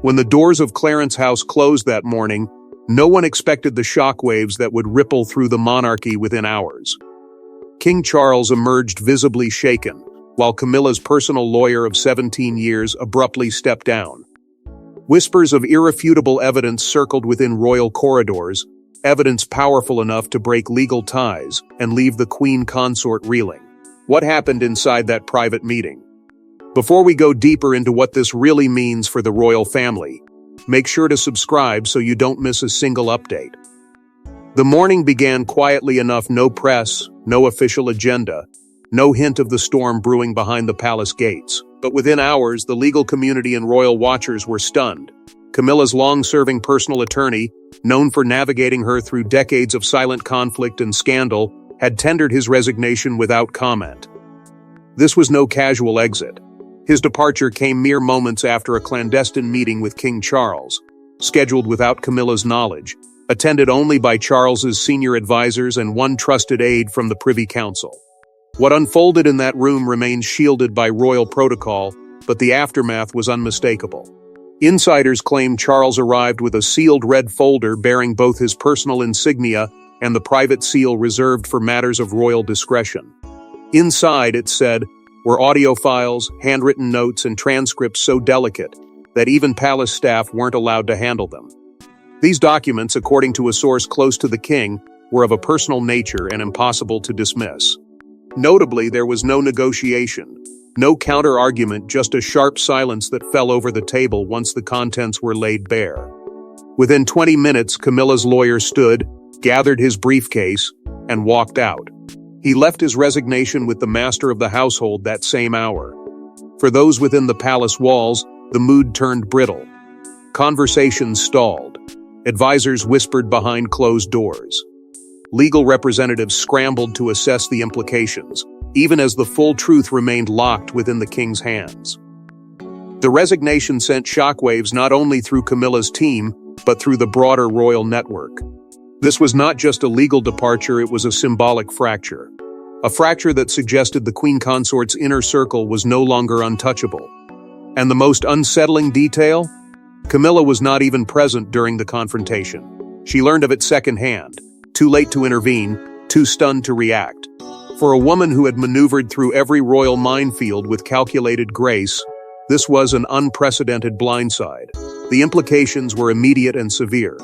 When the doors of Clarence House closed that morning, no one expected the shockwaves that would ripple through the monarchy within hours. King Charles emerged visibly shaken, while Camilla's personal lawyer of 17 years abruptly stepped down. Whispers of irrefutable evidence circled within royal corridors, evidence powerful enough to break legal ties and leave the Queen Consort reeling. What happened inside that private meeting? Before we go deeper into what this really means for the royal family, make sure to subscribe so you don't miss a single update. The morning began quietly enough: no press, no official agenda, no hint of the storm brewing behind the palace gates. But within hours, the legal community and royal watchers were stunned. Camilla's long-serving personal attorney, known for navigating her through decades of silent conflict and scandal, had tendered his resignation without comment. This was no casual exit. His departure came mere moments after a clandestine meeting with King Charles, scheduled without Camilla's knowledge, attended only by Charles's senior advisors and one trusted aide from the Privy Council. What unfolded in that room remains shielded by royal protocol, but the aftermath was unmistakable. Insiders claim Charles arrived with a sealed red folder bearing both his personal insignia and the private seal reserved for matters of royal discretion. Inside, it said, were audio files, handwritten notes, and transcripts so delicate that even palace staff weren't allowed to handle them. These documents, according to a source close to the king, were of a personal nature and impossible to dismiss. Notably, there was no negotiation, no counter-argument, just a sharp silence that fell over the table once the contents were laid bare. Within 20 minutes, Camilla's lawyer stood, gathered his briefcase, and walked out. He left his resignation with the master of the household that same hour. For those within the palace walls, the mood turned brittle. Conversations stalled. Advisors whispered behind closed doors. Legal representatives scrambled to assess the implications, even as the full truth remained locked within the king's hands. The resignation sent shockwaves not only through Camilla's team, but through the broader royal network. This was not just a legal departure, it was a symbolic fracture. A fracture that suggested the Queen Consort's inner circle was no longer untouchable. And the most unsettling detail? Camilla was not even present during the confrontation. She learned of it secondhand, too late to intervene, too stunned to react. For a woman who had maneuvered through every royal minefield with calculated grace, this was an unprecedented blindside. The implications were immediate and severe.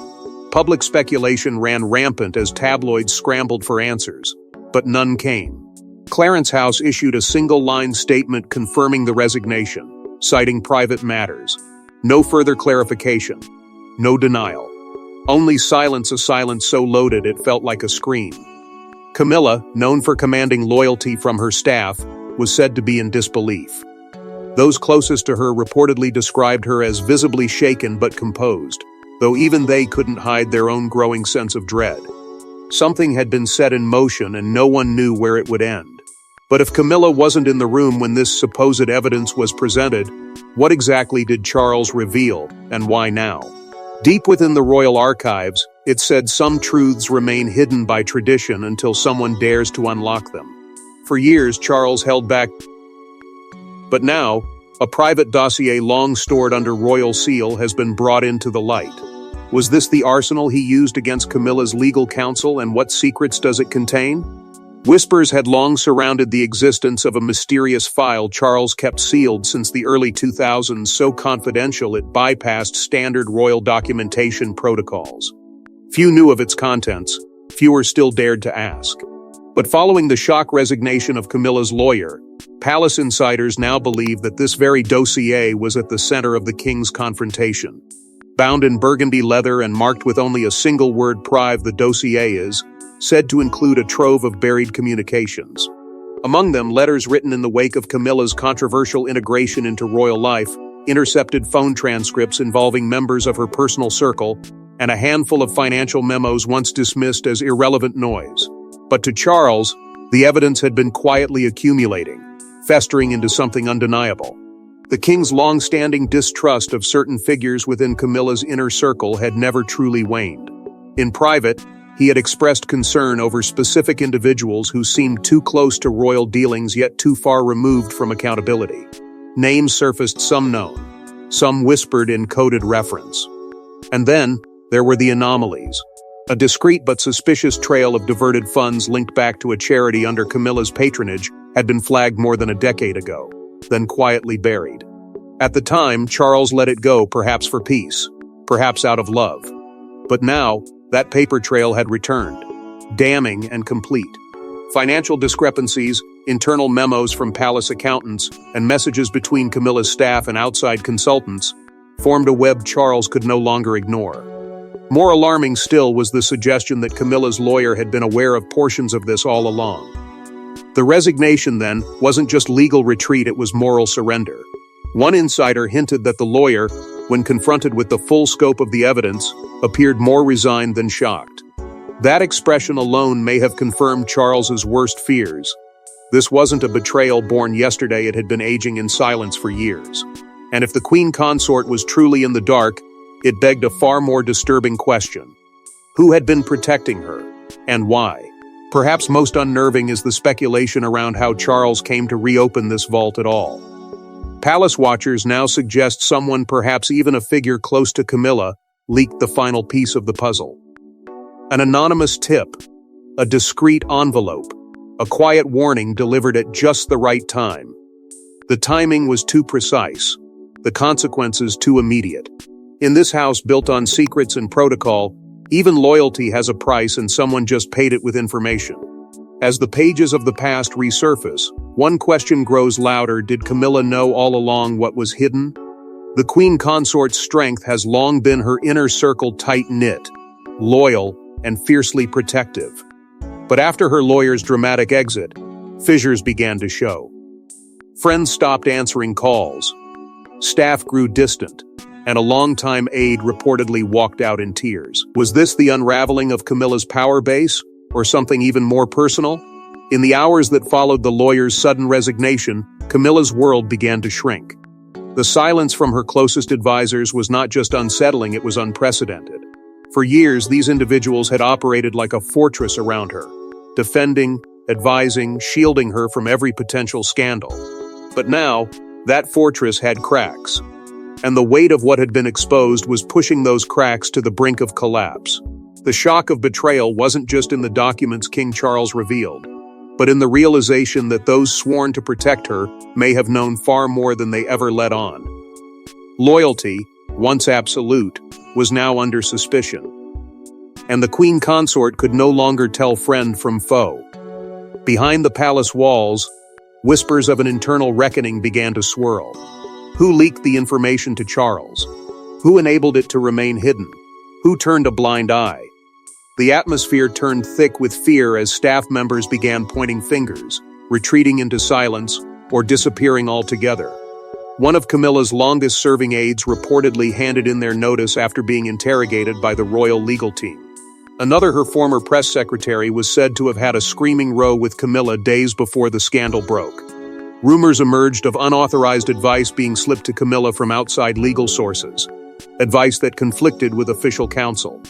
Public speculation ran rampant as tabloids scrambled for answers, but none came. Clarence House issued a single-line statement confirming the resignation, citing private matters. No further clarification, no denial. Only silence, a silence so loaded it felt like a scream. Camilla, known for commanding loyalty from her staff, was said to be in disbelief. Those closest to her reportedly described her as visibly shaken but composed, though even they couldn't hide their own growing sense of dread. Something had been set in motion and no one knew where it would end. But if Camilla wasn't in the room when this supposed evidence was presented, what exactly did Charles reveal, and why now? Deep within the royal archives, it said some truths remain hidden by tradition until someone dares to unlock them. For years, Charles held back. But now, a private dossier long stored under royal seal has been brought into the light. Was this the arsenal he used against Camilla's legal counsel, and what secrets does it contain? Whispers had long surrounded the existence of a mysterious file Charles kept sealed since the early 2000s, so confidential it bypassed standard royal documentation protocols. Few knew of its contents, fewer still dared to ask. But following the shock resignation of Camilla's lawyer, palace insiders now believe that this very dossier was at the center of the king's confrontation. Bound in burgundy leather and marked with only a single word, "Prive," the dossier is said to include a trove of buried communications. Among them, letters written in the wake of Camilla's controversial integration into royal life, intercepted phone transcripts involving members of her personal circle, and a handful of financial memos once dismissed as irrelevant noise. But to Charles, the evidence had been quietly accumulating, festering into something undeniable. The king's long-standing distrust of certain figures within Camilla's inner circle had never truly waned. In private, he had expressed concern over specific individuals who seemed too close to royal dealings yet too far removed from accountability. Names surfaced, some known, some whispered in coded reference. And then, there were the anomalies. A discreet but suspicious trail of diverted funds linked back to a charity under Camilla's patronage had been flagged more than a decade ago, then quietly buried. At the time, Charles let it go, perhaps for peace, perhaps out of love. But now, that paper trail had returned, damning and complete. Financial discrepancies, internal memos from palace accountants, and messages between Camilla's staff and outside consultants formed a web Charles could no longer ignore. More alarming still was the suggestion that Camilla's lawyer had been aware of portions of this all along. The resignation, then, wasn't just legal retreat, it was moral surrender. One insider hinted that the lawyer, when confronted with the full scope of the evidence, appeared more resigned than shocked. That expression alone may have confirmed Charles's worst fears. This wasn't a betrayal born yesterday, it had been aging in silence for years. And if the Queen Consort was truly in the dark, it begged a far more disturbing question. Who had been protecting her, and why? Perhaps most unnerving is the speculation around how Charles came to reopen this vault at all. Palace watchers now suggest someone, perhaps even a figure close to Camilla, leaked the final piece of the puzzle. An anonymous tip, a discreet envelope, a quiet warning delivered at just the right time. The timing was too precise, the consequences too immediate. In this house built on secrets and protocol, even loyalty has a price, and someone just paid it with information. As the pages of the past resurface, one question grows louder: did Camilla know all along what was hidden? The Queen Consort's strength has long been her inner circle, tight-knit, loyal, and fiercely protective. But after her lawyer's dramatic exit, fissures began to show. Friends stopped answering calls. Staff grew distant, and a longtime aide reportedly walked out in tears. Was this the unraveling of Camilla's power base, or something even more personal? In the hours that followed the lawyer's sudden resignation, Camilla's world began to shrink. The silence from her closest advisors was not just unsettling, it was unprecedented. For years, these individuals had operated like a fortress around her, defending, advising, shielding her from every potential scandal. But now, that fortress had cracks, and the weight of what had been exposed was pushing those cracks to the brink of collapse. The shock of betrayal wasn't just in the documents King Charles revealed, but in the realization that those sworn to protect her may have known far more than they ever let on. Loyalty, once absolute, was now under suspicion, and the Queen Consort could no longer tell friend from foe. Behind the palace walls, whispers of an internal reckoning began to swirl. Who leaked the information to Charles? Who enabled it to remain hidden? Who turned a blind eye? The atmosphere turned thick with fear as staff members began pointing fingers, retreating into silence, or disappearing altogether. One of Camilla's longest-serving aides reportedly handed in their notice after being interrogated by the royal legal team. Another, her former press secretary, was said to have had a screaming row with Camilla days before the scandal broke. Rumors emerged of unauthorized advice being slipped to Camilla from outside legal sources, advice that conflicted with official counsel.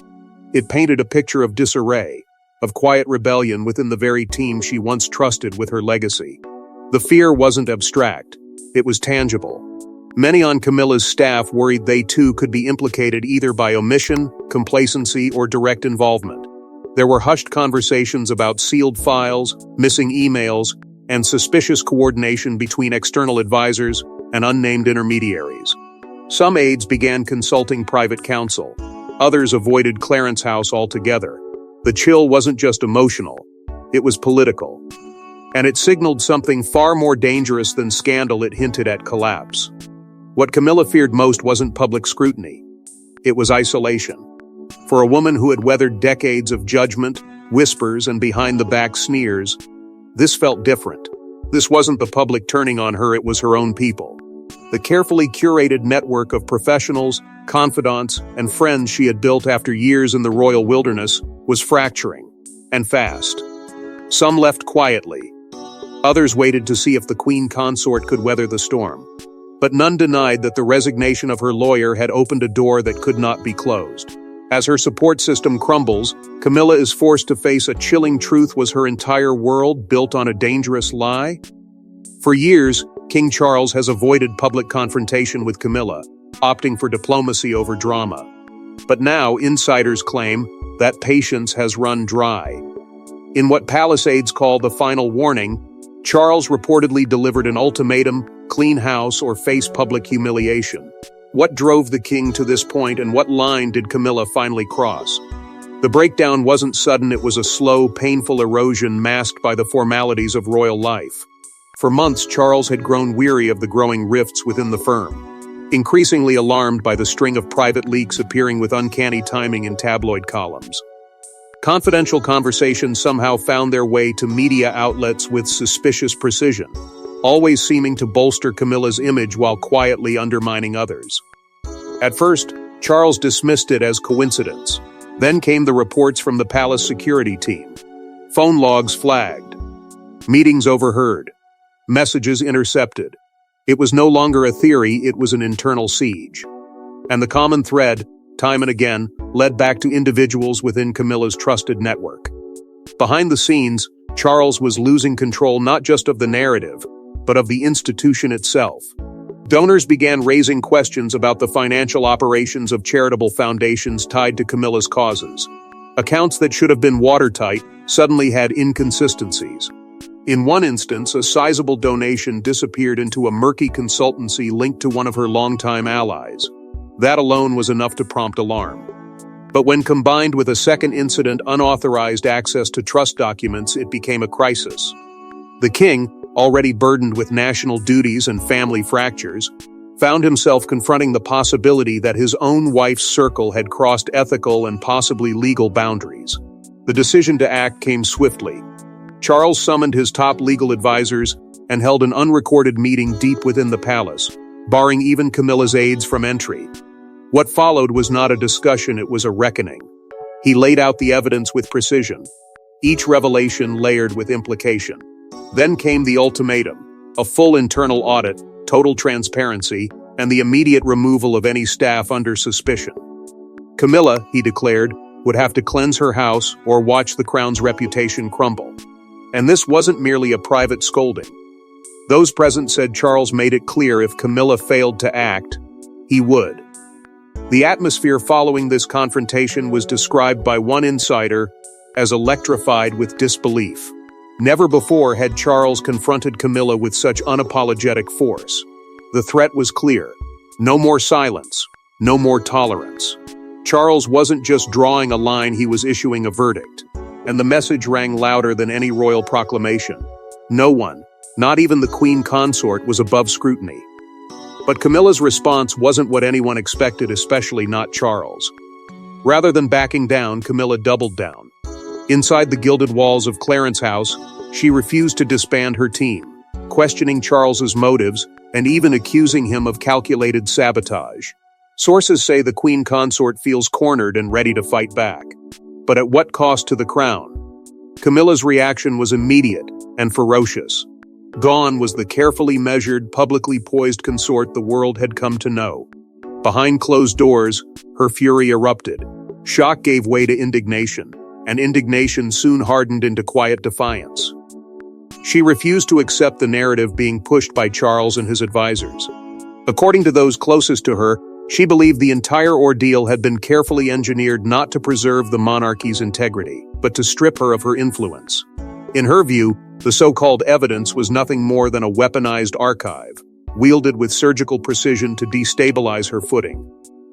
It painted a picture of disarray, of quiet rebellion within the very team she once trusted with her legacy. The fear wasn't abstract, it was tangible. Many on Camilla's staff worried they too could be implicated either by omission, complacency, or direct involvement. There were hushed conversations about sealed files, missing emails, and suspicious coordination between external advisors and unnamed intermediaries. Some aides began consulting private counsel. Others avoided Clarence House altogether. The chill wasn't just emotional, it was political. And it signaled something far more dangerous than scandal. It hinted at collapse. What Camilla feared most wasn't public scrutiny. It was isolation. For a woman who had weathered decades of judgment, whispers, and behind-the-back sneers, this felt different. This wasn't the public turning on her, it was her own people. The carefully curated network of professionals, confidants, and friends she had built after years in the royal wilderness was fracturing, and fast. Some left quietly. Others waited to see if the Queen Consort could weather the storm. But none denied that the resignation of her lawyer had opened a door that could not be closed. As her support system crumbles, Camilla is forced to face a chilling truth: was her entire world built on a dangerous lie? For years, King Charles has avoided public confrontation with Camilla, opting for diplomacy over drama. But now, insiders claim that patience has run dry. In what palace aides call the final warning, Charles reportedly delivered an ultimatum: clean house or face public humiliation. What drove the king to this point, and what line did Camilla finally cross? The breakdown wasn't sudden, it was a slow, painful erosion masked by the formalities of royal life. For months, Charles had grown weary of the growing rifts within the firm, increasingly alarmed by the string of private leaks appearing with uncanny timing in tabloid columns. Confidential conversations somehow found their way to media outlets with suspicious precision, always seeming to bolster Camilla's image while quietly undermining others. At first, Charles dismissed it as coincidence. Then came the reports from the palace security team. Phone logs flagged. Meetings overheard. Messages intercepted. It was no longer a theory, it was an internal siege. And the common thread, time and again, led back to individuals within Camilla's trusted network. Behind the scenes, Charles was losing control not just of the narrative, but of the institution itself. Donors began raising questions about the financial operations of charitable foundations tied to Camilla's causes. Accounts that should have been watertight suddenly had inconsistencies. In one instance, a sizable donation disappeared into a murky consultancy linked to one of her longtime allies. That alone was enough to prompt alarm. But when combined with a second incident, unauthorized access to trust documents, it became a crisis. The king, already burdened with national duties and family fractures, found himself confronting the possibility that his own wife's circle had crossed ethical and possibly legal boundaries. The decision to act came swiftly. Charles summoned his top legal advisors and held an unrecorded meeting deep within the palace, barring even Camilla's aides from entry. What followed was not a discussion, it was a reckoning. He laid out the evidence with precision, each revelation layered with implication. Then came the ultimatum: a full internal audit, total transparency, and the immediate removal of any staff under suspicion. Camilla, he declared, would have to cleanse her house or watch the crown's reputation crumble. And this wasn't merely a private scolding. Those present said Charles made it clear if Camilla failed to act, he would. The atmosphere following this confrontation was described by one insider as electrified with disbelief. Never before had Charles confronted Camilla with such unapologetic force. The threat was clear: no more silence, no more tolerance. Charles wasn't just drawing a line, he was issuing a verdict. And the message rang louder than any royal proclamation. No one, not even the Queen Consort, was above scrutiny. But Camilla's response wasn't what anyone expected, especially not Charles. Rather than backing down, Camilla doubled down. Inside the gilded walls of Clarence House, she refused to disband her team, questioning Charles's motives and even accusing him of calculated sabotage. Sources say the Queen Consort feels cornered and ready to fight back. But at what cost to the crown? Camilla's reaction was immediate and ferocious. Gone was the carefully measured, publicly poised consort the world had come to know. Behind closed doors, her fury erupted. Shock gave way to indignation, and indignation soon hardened into quiet defiance. She refused to accept the narrative being pushed by Charles and his advisors. According to those closest to her, she believed the entire ordeal had been carefully engineered not to preserve the monarchy's integrity, but to strip her of her influence. In her view, the so-called evidence was nothing more than a weaponized archive, wielded with surgical precision to destabilize her footing.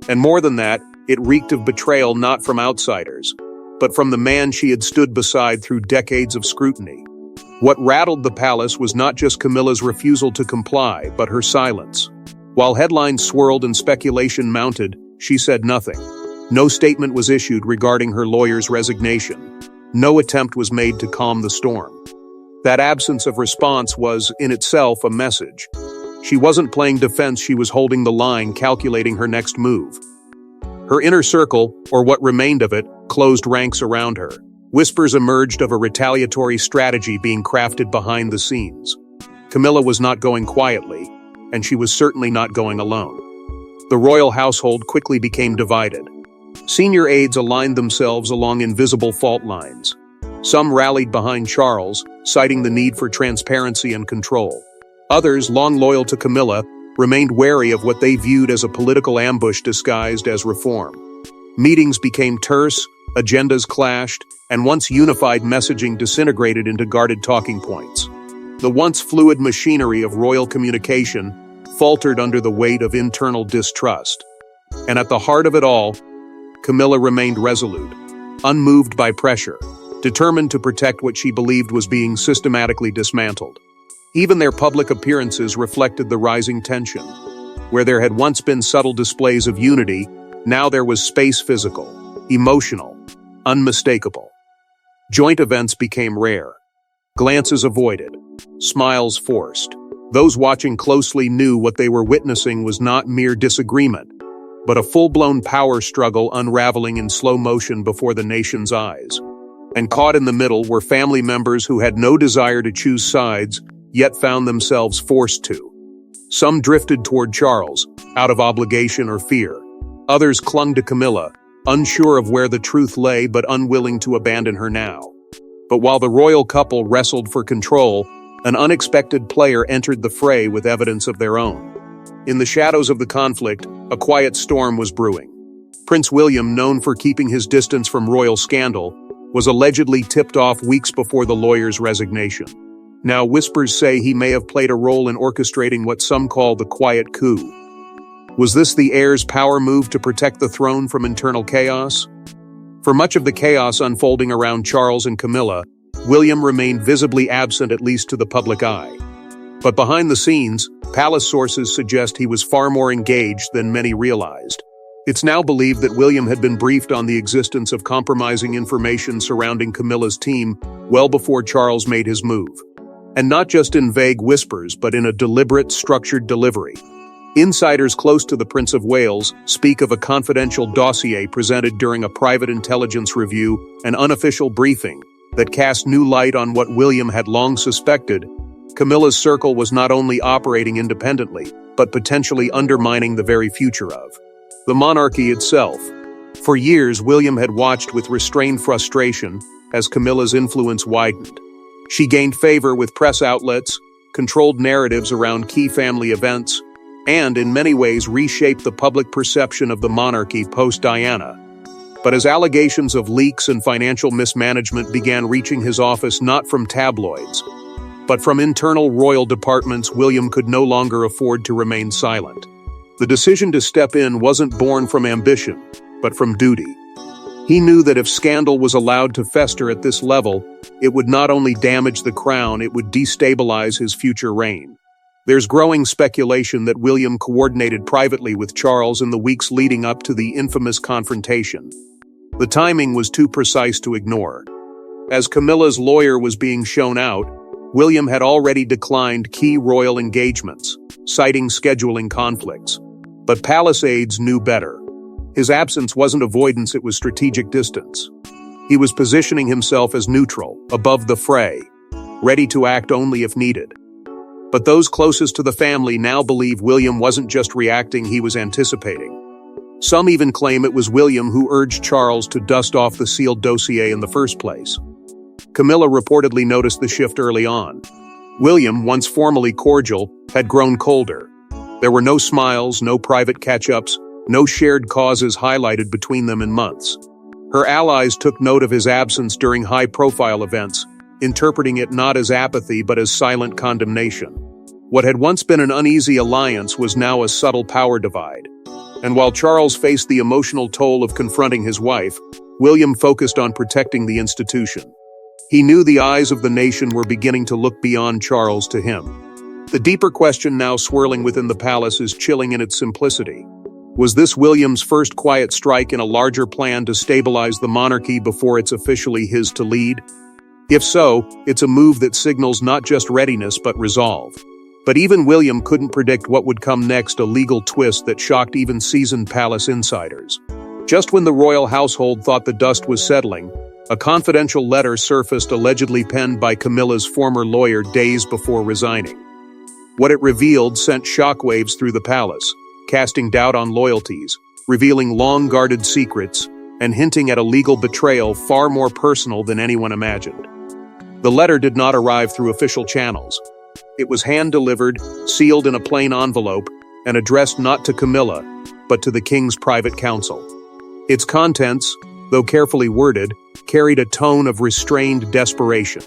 And more than that, it reeked of betrayal not from outsiders, but from the man she had stood beside through decades of scrutiny. What rattled the palace was not just Camilla's refusal to comply, but her silence. While headlines swirled and speculation mounted, she said nothing. No statement was issued regarding her lawyer's resignation. No attempt was made to calm the storm. That absence of response was, in itself, a message. She wasn't playing defense, she was holding the line, calculating her next move. Her inner circle, or what remained of it, closed ranks around her. Whispers emerged of a retaliatory strategy being crafted behind the scenes. Camilla was not going quietly, and she was certainly not going alone. The royal household quickly became divided. Senior aides aligned themselves along invisible fault lines. Some rallied behind Charles, citing the need for transparency and control. Others, long loyal to Camilla, remained wary of what they viewed as a political ambush disguised as reform. Meetings became terse, agendas clashed, and once unified messaging disintegrated into guarded talking points. The once fluid machinery of royal communication faltered under the weight of internal distrust. And at the heart of it all, Camilla remained resolute, unmoved by pressure, determined to protect what she believed was being systematically dismantled. Even their public appearances reflected the rising tension. Where there had once been subtle displays of unity, now there was space physical, emotional, unmistakable. Joint events became rare. Glances avoided, smiles forced. Those watching closely knew what they were witnessing was not mere disagreement, but a full-blown power struggle unraveling in slow motion before the nation's eyes. And caught in the middle were family members who had no desire to choose sides, yet found themselves forced to. Some drifted toward Charles, out of obligation or fear. Others clung to Camilla, unsure of where the truth lay but unwilling to abandon her now. But while the royal couple wrestled for control, an unexpected player entered the fray with evidence of their own. In the shadows of the conflict, a quiet storm was brewing. Prince William, known for keeping his distance from royal scandal, was allegedly tipped off weeks before the lawyer's resignation. Now whispers say he may have played a role in orchestrating what some call the quiet coup. Was this the heir's power move to protect the throne from internal chaos? For much of the chaos unfolding around Charles and Camilla, William remained visibly absent, at least to the public eye. But behind the scenes, palace sources suggest he was far more engaged than many realized. It's now believed that William had been briefed on the existence of compromising information surrounding Camilla's team well before Charles made his move. And not just in vague whispers, but in a deliberate, structured delivery. Insiders close to the Prince of Wales speak of a confidential dossier presented during a private intelligence review, an unofficial briefing that cast new light on what William had long suspected. Camilla's circle was not only operating independently, but potentially undermining the very future of the monarchy itself. For years, William had watched with restrained frustration as Camilla's influence widened. She gained favor with press outlets, controlled narratives around key family events, and in many ways reshaped the public perception of the monarchy post-Diana. But as allegations of leaks and financial mismanagement began reaching his office not from tabloids, but from internal royal departments, William could no longer afford to remain silent. The decision to step in wasn't born from ambition, but from duty. He knew that if scandal was allowed to fester at this level, it would not only damage the crown, it would destabilize his future reign. There's growing speculation that William coordinated privately with Charles in the weeks leading up to the infamous confrontation. The timing was too precise to ignore. As Camilla's lawyer was being shown out, William had already declined key royal engagements, citing scheduling conflicts. But palace aides knew better. His absence wasn't avoidance, it was strategic distance. He was positioning himself as neutral, above the fray, ready to act only if needed. But those closest to the family now believe William wasn't just reacting, he was anticipating. Some even claim it was William who urged Charles to dust off the sealed dossier in the first place. Camilla reportedly noticed the shift early on. William, once formally cordial, had grown colder. There were no smiles, no private catch-ups, no shared causes highlighted between them in months. Her allies took note of his absence during high-profile events, interpreting it not as apathy but as silent condemnation. What had once been an uneasy alliance was now a subtle power divide. And while Charles faced the emotional toll of confronting his wife, William focused on protecting the institution. He knew the eyes of the nation were beginning to look beyond Charles to him. The deeper question now swirling within the palace is chilling in its simplicity. Was this William's first quiet strike in a larger plan to stabilize the monarchy before it's officially his to lead? If so, it's a move that signals not just readiness but resolve. But even William couldn't predict what would come next, a legal twist that shocked even seasoned palace insiders. Just when the royal household thought the dust was settling, a confidential letter surfaced allegedly penned by Camilla's former lawyer days before resigning. What it revealed sent shockwaves through the palace, casting doubt on loyalties, revealing long-guarded secrets, and hinting at a legal betrayal far more personal than anyone imagined. The letter did not arrive through official channels. It was hand-delivered, sealed in a plain envelope, and addressed not to Camilla, but to the king's private council. Its contents, though carefully worded, carried a tone of restrained desperation.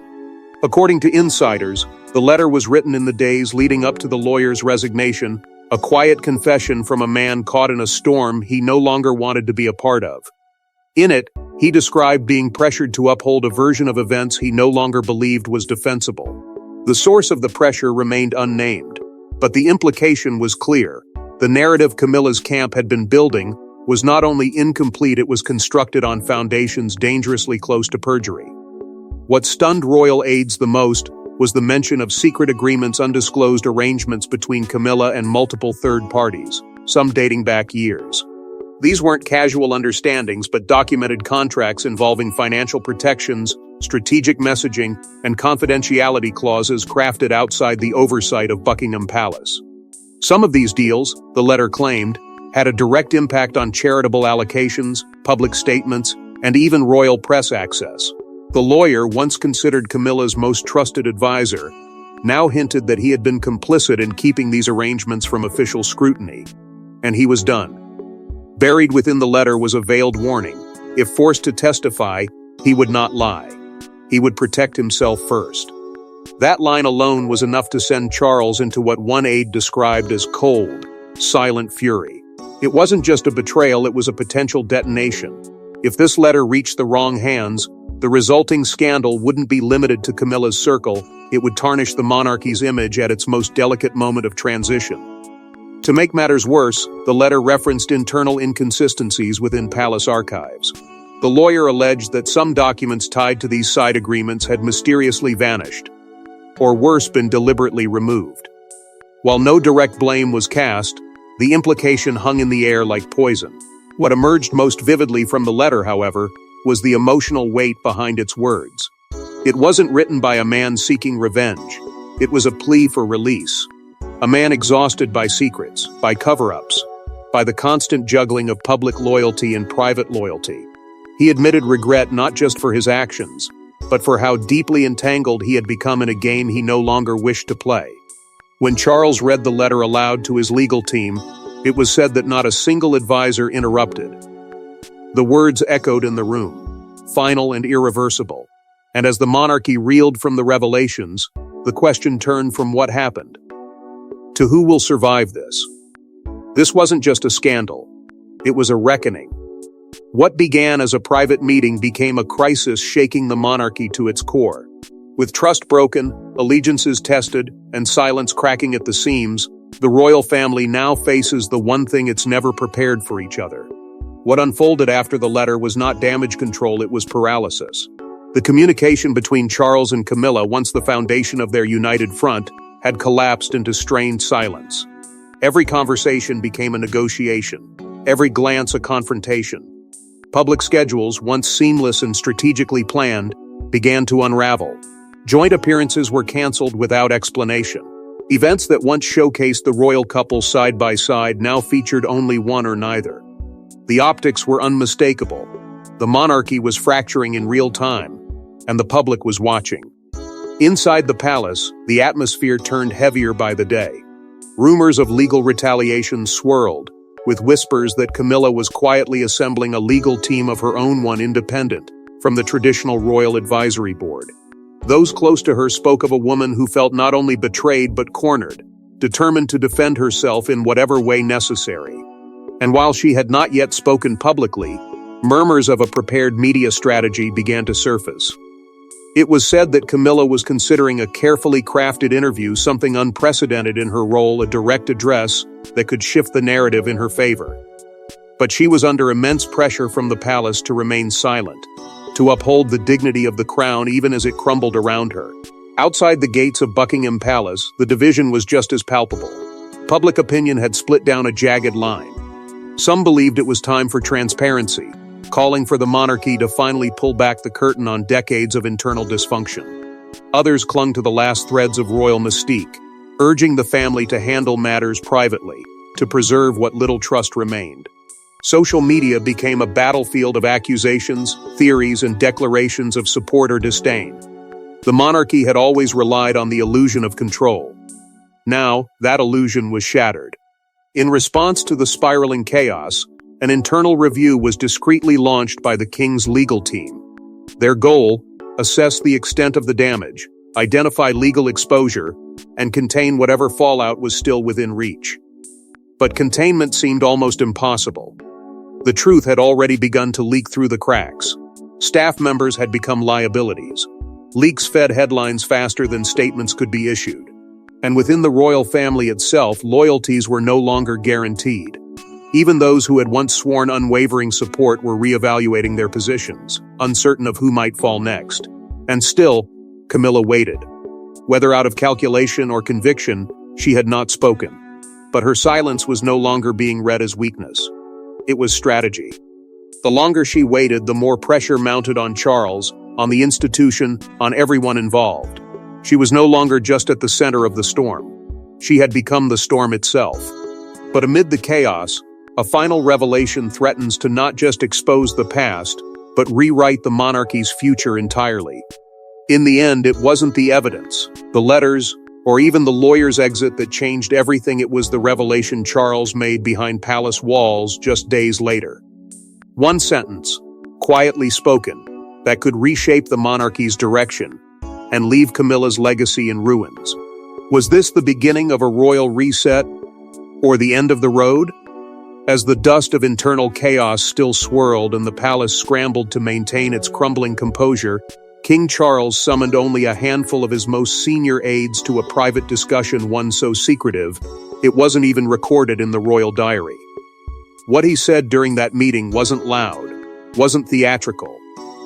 According to insiders, the letter was written in the days leading up to the lawyer's resignation, a quiet confession from a man caught in a storm he no longer wanted to be a part of. In it, he described being pressured to uphold a version of events he no longer believed was defensible. The source of the pressure remained unnamed, but the implication was clear. The narrative Camilla's camp had been building was not only incomplete, it was constructed on foundations dangerously close to perjury. What stunned royal aides the most was the mention of secret agreements, undisclosed arrangements between Camilla and multiple third parties, some dating back years. These weren't casual understandings, but documented contracts involving financial protections, strategic messaging, and confidentiality clauses crafted outside the oversight of Buckingham Palace. Some of these deals, the letter claimed, had a direct impact on charitable allocations, public statements, and even royal press access. The lawyer, once considered Camilla's most trusted advisor, now hinted that he had been complicit in keeping these arrangements from official scrutiny. And he was done. Buried within the letter was a veiled warning. If forced to testify, he would not lie. He would protect himself first. That line alone was enough to send Charles into what one aide described as cold, silent fury. It wasn't just a betrayal, it was a potential detonation. If this letter reached the wrong hands, the resulting scandal wouldn't be limited to Camilla's circle, it would tarnish the monarchy's image at its most delicate moment of transition. To make matters worse, the letter referenced internal inconsistencies within palace archives. The lawyer alleged that some documents tied to these side agreements had mysteriously vanished, or worse, been deliberately removed. While no direct blame was cast, the implication hung in the air like poison. What emerged most vividly from the letter, however, was the emotional weight behind its words. It wasn't written by a man seeking revenge. It was a plea for release. A man exhausted by secrets, by cover-ups, by the constant juggling of public loyalty and private loyalty. He admitted regret not just for his actions, but for how deeply entangled he had become in a game he no longer wished to play. When Charles read the letter aloud to his legal team, it was said that not a single advisor interrupted. The words echoed in the room, final and irreversible. And as the monarchy reeled from the revelations, the question turned from what happened to who will survive this. This wasn't just a scandal. It was a reckoning. What began as a private meeting became a crisis shaking the monarchy to its core. With trust broken, allegiances tested, and silence cracking at the seams, the royal family now faces the one thing it's never prepared for: each other. What unfolded after the letter was not damage control, it was paralysis. The communication between Charles and Camilla, once the foundation of their united front, had collapsed into strained silence. Every conversation became a negotiation, every glance a confrontation. Public schedules, once seamless and strategically planned, began to unravel. Joint appearances were canceled without explanation. Events that once showcased the royal couple side by side now featured only one or neither. The optics were unmistakable. The monarchy was fracturing in real time, and the public was watching. Inside the palace, the atmosphere turned heavier by the day. Rumors of legal retaliation swirled, with whispers that Camilla was quietly assembling a legal team of her own, one independent from the traditional royal advisory board. Those close to her spoke of a woman who felt not only betrayed but cornered, determined to defend herself in whatever way necessary. And while she had not yet spoken publicly, murmurs of a prepared media strategy began to surface. It was said that Camilla was considering a carefully crafted interview, something unprecedented in her role, a direct address that could shift the narrative in her favor. But she was under immense pressure from the palace to remain silent, to uphold the dignity of the crown even as it crumbled around her. Outside the gates of Buckingham Palace, the division was just as palpable. Public opinion had split down a jagged line. Some believed it was time for transparency, calling for the monarchy to finally pull back the curtain on decades of internal dysfunction. Others clung to the last threads of royal mystique, urging the family to handle matters privately, to preserve what little trust remained. Social media became a battlefield of accusations, theories, and declarations of support or disdain. The monarchy had always relied on the illusion of control. Now, that illusion was shattered. In response to the spiraling chaos, an internal review was discreetly launched by the king's legal team. Their goal: assess the extent of the damage, identify legal exposure, and contain whatever fallout was still within reach. But containment seemed almost impossible. The truth had already begun to leak through the cracks. Staff members had become liabilities. Leaks fed headlines faster than statements could be issued. And within the royal family itself, loyalties were no longer guaranteed. Even those who had once sworn unwavering support were reevaluating their positions, uncertain of who might fall next. And still, Camilla waited. Whether out of calculation or conviction, she had not spoken. But her silence was no longer being read as weakness. It was strategy. The longer she waited, the more pressure mounted on Charles, on the institution, on everyone involved. She was no longer just at the center of the storm. She had become the storm itself. But amid the chaos, a final revelation threatens to not just expose the past, but rewrite the monarchy's future entirely. In the end, it wasn't the evidence, the letters, or even the lawyer's exit that changed everything. It was the revelation Charles made behind palace walls just days later. One sentence, quietly spoken, that could reshape the monarchy's direction and leave Camilla's legacy in ruins. Was this the beginning of a royal reset, or the end of the road? As the dust of internal chaos still swirled and the palace scrambled to maintain its crumbling composure, King Charles summoned only a handful of his most senior aides to a private discussion, one so secretive, it wasn't even recorded in the royal diary. What he said during that meeting wasn't loud, wasn't theatrical,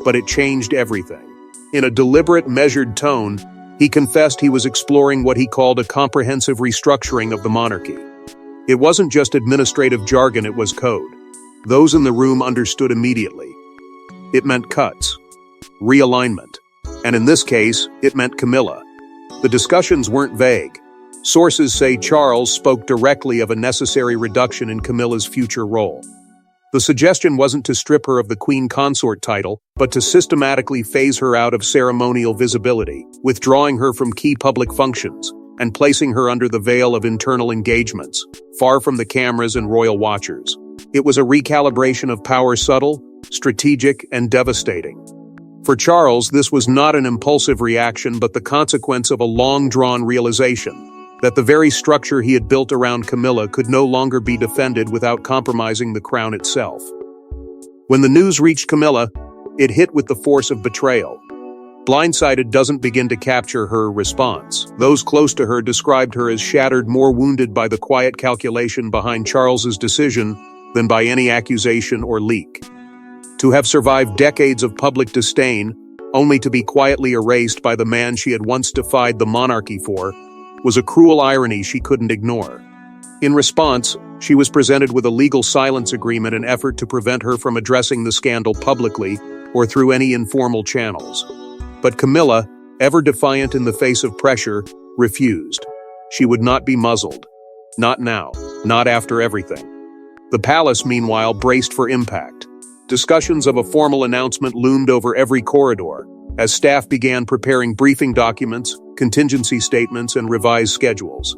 but it changed everything. In a deliberate, measured tone, he confessed he was exploring what he called a comprehensive restructuring of the monarchy. It wasn't just administrative jargon, it was code. Those in the room understood immediately. It meant cuts, realignment, and in this case, it meant Camilla. The discussions weren't vague. Sources say Charles spoke directly of a necessary reduction in Camilla's future role. The suggestion wasn't to strip her of the Queen Consort title, but to systematically phase her out of ceremonial visibility, withdrawing her from key public functions, and placing her under the veil of internal engagements, far from the cameras and royal watchers. It was a recalibration of power, subtle, strategic, and devastating. For Charles, this was not an impulsive reaction, but the consequence of a long-drawn realization that the very structure he had built around Camilla could no longer be defended without compromising the crown itself. When the news reached Camilla, it hit with the force of betrayal. Blindsided doesn't begin to capture her response. Those close to her described her as shattered, more wounded by the quiet calculation behind Charles's decision than by any accusation or leak. To have survived decades of public disdain, only to be quietly erased by the man she had once defied the monarchy for, was a cruel irony she couldn't ignore. In response, she was presented with a legal silence agreement, an effort to prevent her from addressing the scandal publicly or through any informal channels. But Camilla, ever defiant in the face of pressure, refused. She would not be muzzled. Not now, not after everything. The palace, meanwhile, braced for impact. Discussions of a formal announcement loomed over every corridor, as staff began preparing briefing documents, contingency statements, and revised schedules.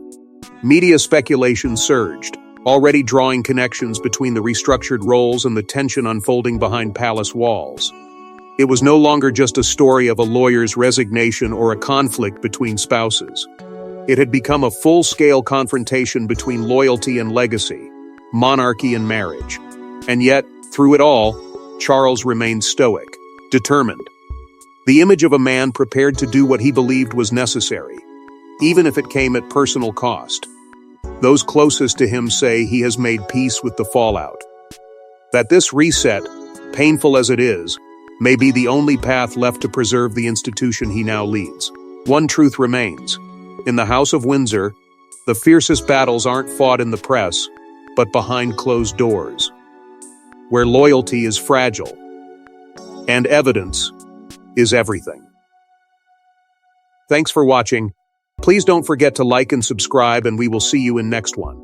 Media speculation surged, already drawing connections between the restructured roles and the tension unfolding behind palace walls. It was no longer just a story of a lawyer's resignation or a conflict between spouses. It had become a full-scale confrontation between loyalty and legacy, monarchy and marriage. And yet, through it all, Charles remained stoic, determined. The image of a man prepared to do what he believed was necessary, even if it came at personal cost. Those closest to him say he has made peace with the fallout. That this reset, painful as it is, may be the only path left to preserve the institution he now leads. One truth remains. In the House of Windsor, the fiercest battles aren't fought in the press, but behind closed doors, where loyalty is fragile, and evidence is everything. Thanks for watching. Please don't forget to like and subscribe, and we will see you in next one.